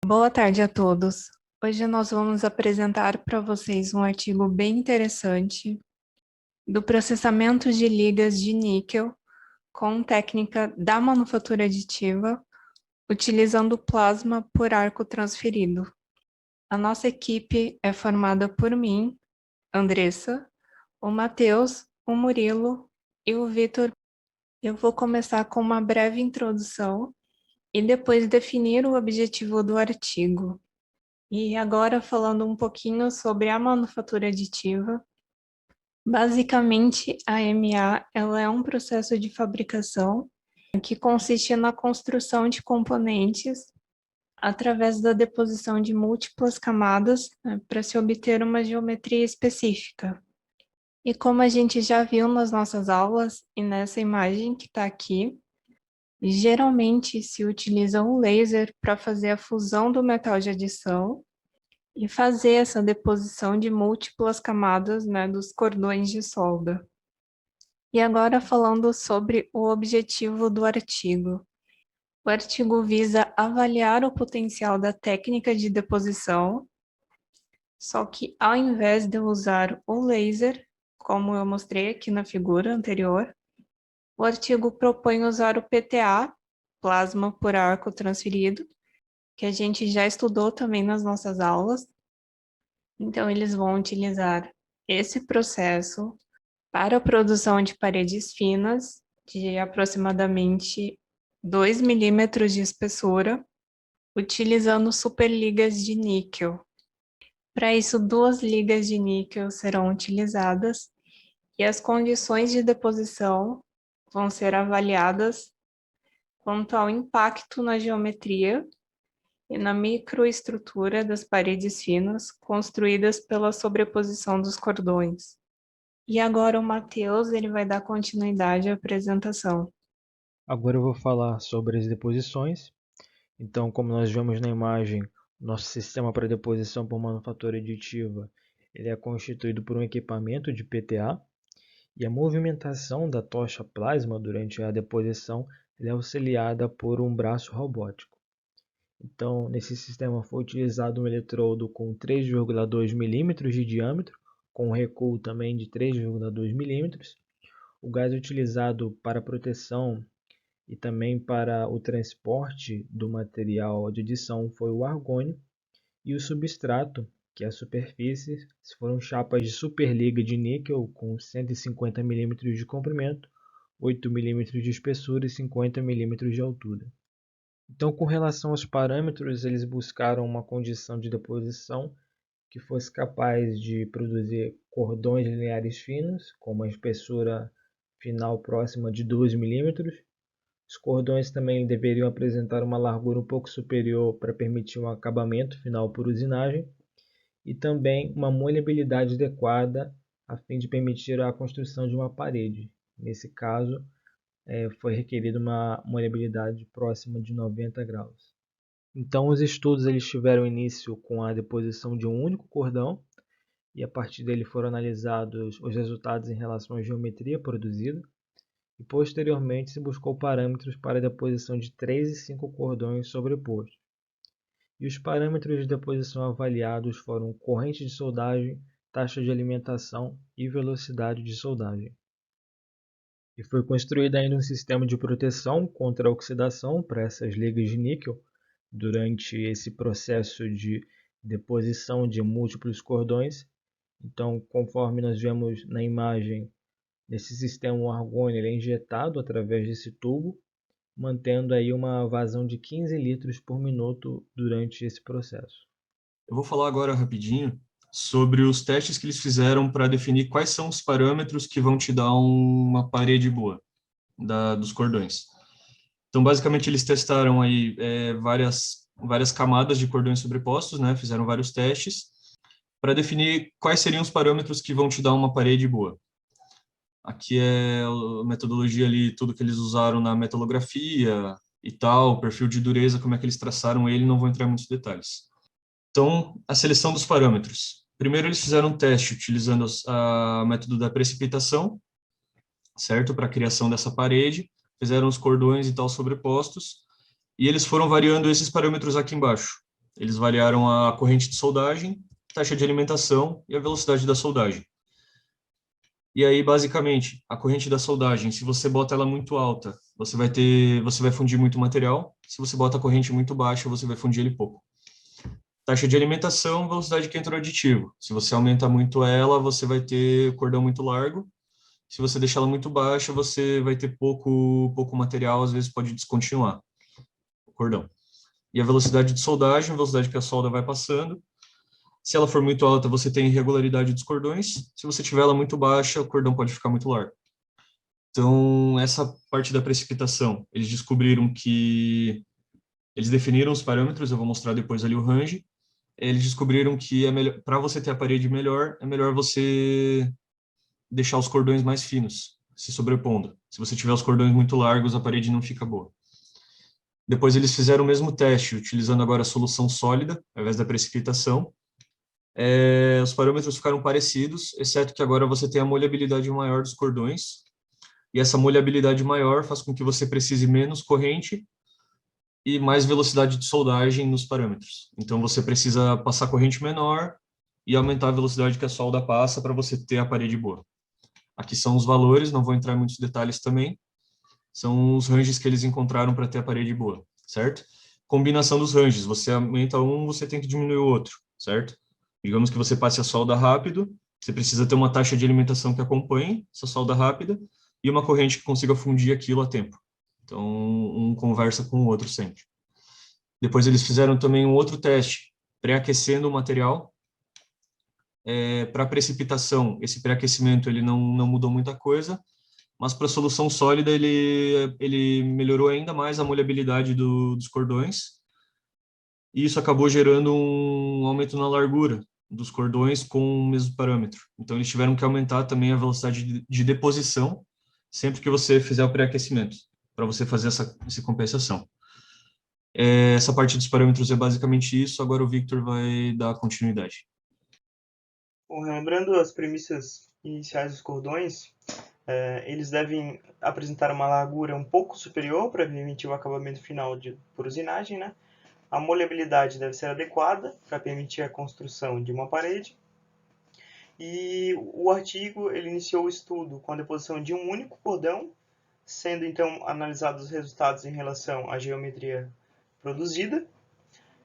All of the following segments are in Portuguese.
Boa tarde a todos. Hoje nós vamos apresentar para vocês um artigo bem interessante do processamento de ligas de níquel com técnica da manufatura aditiva, utilizando plasma por arco transferido. A nossa equipe é formada por mim, Andressa, o Matheus, o Murilo e o Vitor. Eu vou começar com uma breve introdução e depois definir o objetivo do artigo. E agora falando um pouquinho sobre a manufatura aditiva. Basicamente, a MA ela é um processo de fabricação que consiste na construção de componentes através da deposição de múltiplas camadas, né, para se obter uma geometria específica. E como a gente já viu nas nossas aulas e nessa imagem que está aqui, geralmente se utiliza um laser para fazer a fusão do metal de adição e fazer essa deposição de múltiplas camadas, né, dos cordões de solda. E agora falando sobre o objetivo do artigo. O artigo visa avaliar o potencial da técnica de deposição, só que ao invés de eu usar o laser, como eu mostrei aqui na figura anterior, o artigo propõe usar o PTA, plasma por arco transferido, que a gente já estudou também nas nossas aulas. Então, eles vão utilizar esse processo para a produção de paredes finas, de aproximadamente 2 milímetros de espessura, utilizando superligas de níquel. Para isso, 2 ligas de níquel serão utilizadas e as condições de deposição vão ser avaliadas quanto ao impacto na geometria e na microestrutura das paredes finas construídas pela sobreposição dos cordões. E agora o Matheus, ele vai dar continuidade à apresentação. Agora eu vou falar sobre as deposições. Então, como nós vemos na imagem, nosso sistema para deposição por manufatura aditiva ele é constituído por um equipamento de PTA e a movimentação da tocha plasma durante a deposição é auxiliada por um braço robótico. Então, nesse sistema foi utilizado um eletrodo com 3,2 milímetros de diâmetro, com um recuo também de 3,2 milímetros. O gás utilizado para proteção e também para o transporte do material de adição foi o argônio, e o substrato, que é a superfície, foram chapas de superliga de níquel com 150 milímetros de comprimento, 8 milímetros de espessura e 50 milímetros de altura. Então, com relação aos parâmetros, eles buscaram uma condição de deposição que fosse capaz de produzir cordões lineares finos, com uma espessura final próxima de 12 milímetros. Os cordões também deveriam apresentar uma largura um pouco superior para permitir um acabamento final por usinagem e também uma molhabilidade adequada a fim de permitir a construção de uma parede. Nesse caso, foi requerida uma molhabilidade próxima de 90 graus. Então, os estudos eles tiveram início com a deposição de um único cordão e a partir dele foram analisados os resultados em relação à geometria produzida e posteriormente se buscou parâmetros para a deposição de 3 e 5 cordões sobrepostos. E os parâmetros de deposição avaliados foram corrente de soldagem, taxa de alimentação e velocidade de soldagem. E foi construído ainda um sistema de proteção contra a oxidação para essas ligas de níquel durante esse processo de deposição de múltiplos cordões. Então, conforme nós vemos na imagem, nesse sistema o argônio ele é injetado através desse tubo, mantendo aí uma vazão de 15 litros por minuto durante esse processo. Eu vou falar agora rapidinho sobre os testes que eles fizeram para definir quais são os parâmetros que vão te dar uma parede boa dos cordões. Então, basicamente, eles testaram aí várias camadas de cordões sobrepostos, né? Fizeram vários testes para definir quais seriam os parâmetros que vão te dar uma parede boa. Aqui é a metodologia ali, tudo que eles usaram na metalografia e tal, perfil de dureza, como é que eles traçaram ele, não vou entrar em muitos detalhes. Então, a seleção dos parâmetros. Primeiro, eles fizeram um teste utilizando o método da precipitação, certo? Para a criação dessa parede. Fizeram os cordões e tal sobrepostos. E eles foram variando esses parâmetros aqui embaixo. Eles variaram a corrente de soldagem, taxa de alimentação e a velocidade da soldagem. E aí, basicamente, a corrente da soldagem, se você bota ela muito alta, você vai fundir muito material. Se você bota a corrente muito baixa, você vai fundir ele pouco. Taxa de alimentação, velocidade que entra o aditivo. Se você aumenta muito ela, você vai ter cordão muito largo. Se você deixar ela muito baixa, você vai ter pouco material, às vezes pode descontinuar o cordão. E a velocidade de soldagem, a velocidade que a solda vai passando. Se ela for muito alta, você tem irregularidade dos cordões. Se você tiver ela muito baixa, o cordão pode ficar muito largo. Então, essa parte da precipitação, eles descobriram que eles definiram os parâmetros, eu vou mostrar depois ali o range. Eles descobriram que para você ter a parede melhor, é melhor você deixar os cordões mais finos, se sobrepondo. Se você tiver os cordões muito largos, a parede não fica boa. Depois eles fizeram o mesmo teste, utilizando agora a solução sólida, ao invés da precipitação. Os parâmetros ficaram parecidos, exceto que agora você tem a molhabilidade maior dos cordões, e essa molhabilidade maior faz com que você precise menos corrente e mais velocidade de soldagem nos parâmetros. Então você precisa passar corrente menor e aumentar a velocidade que a solda passa para você ter a parede boa. Aqui são os valores, não vou entrar em muitos detalhes também. São os ranges que eles encontraram para ter a parede boa, certo? Combinação dos ranges, você aumenta um, você tem que diminuir o outro, certo? Digamos que você passe a solda rápido, você precisa ter uma taxa de alimentação que acompanhe essa solda rápida e uma corrente que consiga fundir aquilo a tempo. Então, um conversa com o outro sempre. Depois eles fizeram também um outro teste, pré-aquecendo o material. Para precipitação, esse pré-aquecimento ele não mudou muita coisa, mas para a solução sólida ele melhorou ainda mais a molhabilidade dos cordões, e isso acabou gerando um aumento na largura dos cordões com o mesmo parâmetro. Então eles tiveram que aumentar também a velocidade de deposição sempre que você fizer o pré-aquecimento, para você fazer essa compensação. Essa parte dos parâmetros é basicamente isso, agora o Victor vai dar continuidade. Bom, lembrando as premissas iniciais dos cordões, eles devem apresentar uma largura um pouco superior para permitir o acabamento final por usinagem, né? A molhabilidade deve ser adequada para permitir a construção de uma parede. E o artigo ele iniciou o estudo com a deposição de um único cordão, sendo então analisados os resultados em relação à geometria produzida.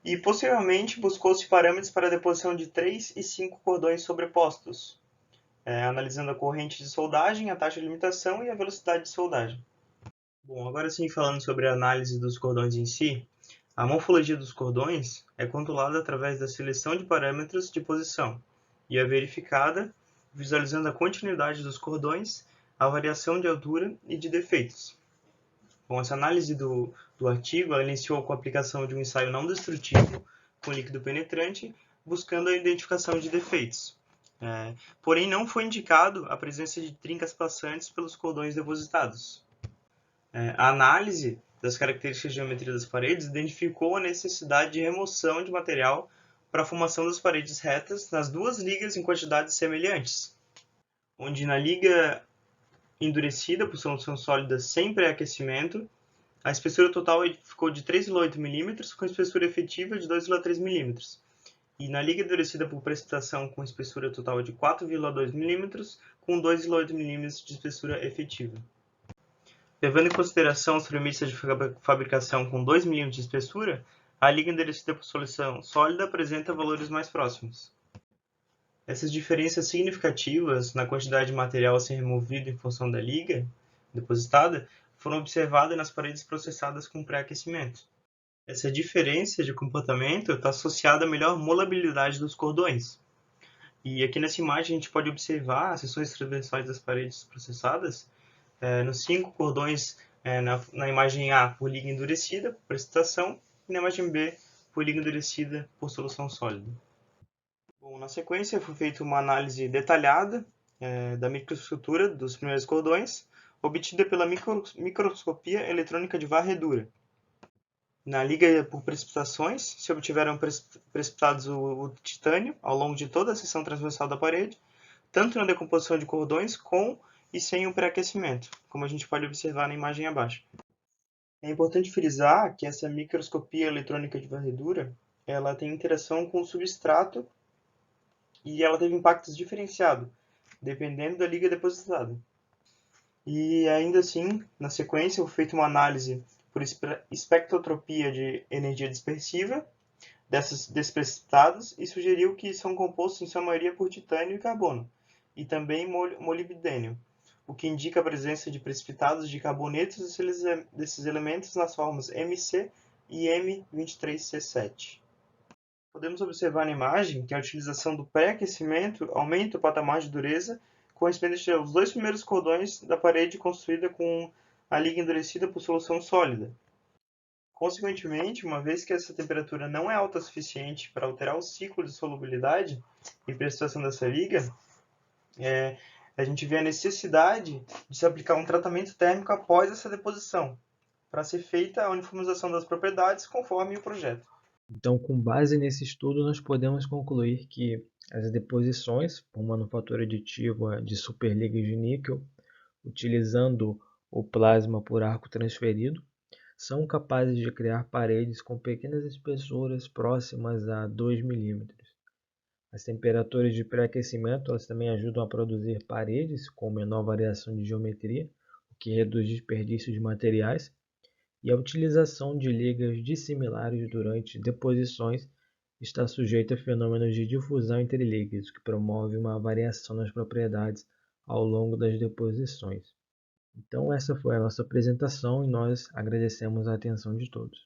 E posteriormente buscou-se parâmetros para a deposição de 3 e 5 cordões sobrepostos, analisando a corrente de soldagem, a taxa de limitação e a velocidade de soldagem. Bom, agora sim, falando sobre a análise dos cordões em si, a morfologia dos cordões é controlada através da seleção de parâmetros de posição e é verificada visualizando a continuidade dos cordões, a variação de altura e de defeitos. Bom, essa análise do artigo ela iniciou com a aplicação de um ensaio não destrutivo com líquido penetrante, buscando a identificação de defeitos. Porém, não foi indicado a presença de trincas passantes pelos cordões depositados. A análise das características de geometria das paredes identificou a necessidade de remoção de material para a formação das paredes retas nas duas ligas em quantidades semelhantes, onde na liga endurecida por solução sólida sem pré-aquecimento, a espessura total ficou de 3,8 mm com espessura efetiva de 2,3 mm, e na liga endurecida por precipitação com espessura total de 4,2 mm com 2,8 mm de espessura efetiva. Levando em consideração as premissas de fabricação com 2 mm de espessura, a liga endurecida por solução sólida apresenta valores mais próximos. Essas diferenças significativas na quantidade de material a ser removido em função da liga depositada foram observadas nas paredes processadas com pré-aquecimento. Essa diferença de comportamento está associada à melhor molabilidade dos cordões. E aqui nessa imagem a gente pode observar as seções transversais das paredes processadas, nos 5 cordões na imagem A por liga endurecida, por precipitação, e na imagem B por liga endurecida por solução sólida. Bom, na sequência foi feita uma análise detalhada da microestrutura dos primeiros cordões, obtida pela microscopia eletrônica de varredura. Na liga por precipitações, se obtiveram precipitados o titânio ao longo de toda a seção transversal da parede, tanto na decomposição de cordões com e sem o pré-aquecimento, como a gente pode observar na imagem abaixo. É importante frisar que essa microscopia eletrônica de varredura ela tem interação com o substrato e ela teve impactos diferenciados, dependendo da liga depositada. E ainda assim, na sequência, foi feita uma análise por espectroscopia de energia dispersiva desses precipitados e sugeriu que são compostos em sua maioria por titânio e carbono, e também molibdênio, o que indica a presença de precipitados de carbonetos desses elementos nas formas MC e M23C7. Podemos observar na imagem que a utilização do pré-aquecimento aumenta o patamar de dureza correspondente aos 2 primeiros cordões da parede construída com a liga endurecida por solução sólida. Consequentemente, uma vez que essa temperatura não é alta o suficiente para alterar o ciclo de solubilidade e precipitação dessa liga, a gente vê a necessidade de se aplicar um tratamento térmico após essa deposição, para ser feita a uniformização das propriedades conforme o projeto. Então, com base nesse estudo, nós podemos concluir que as deposições por manufatura aditiva de superligas de níquel, utilizando o plasma por arco transferido, são capazes de criar paredes com pequenas espessuras próximas a 2 mm. As temperaturas de pré-aquecimento também ajudam a produzir paredes com menor variação de geometria, o que reduz desperdício de materiais, e a utilização de ligas dissimilares durante deposições está sujeita a fenômenos de difusão entre ligas, o que promove uma variação nas propriedades ao longo das deposições. Então essa foi a nossa apresentação e nós agradecemos a atenção de todos.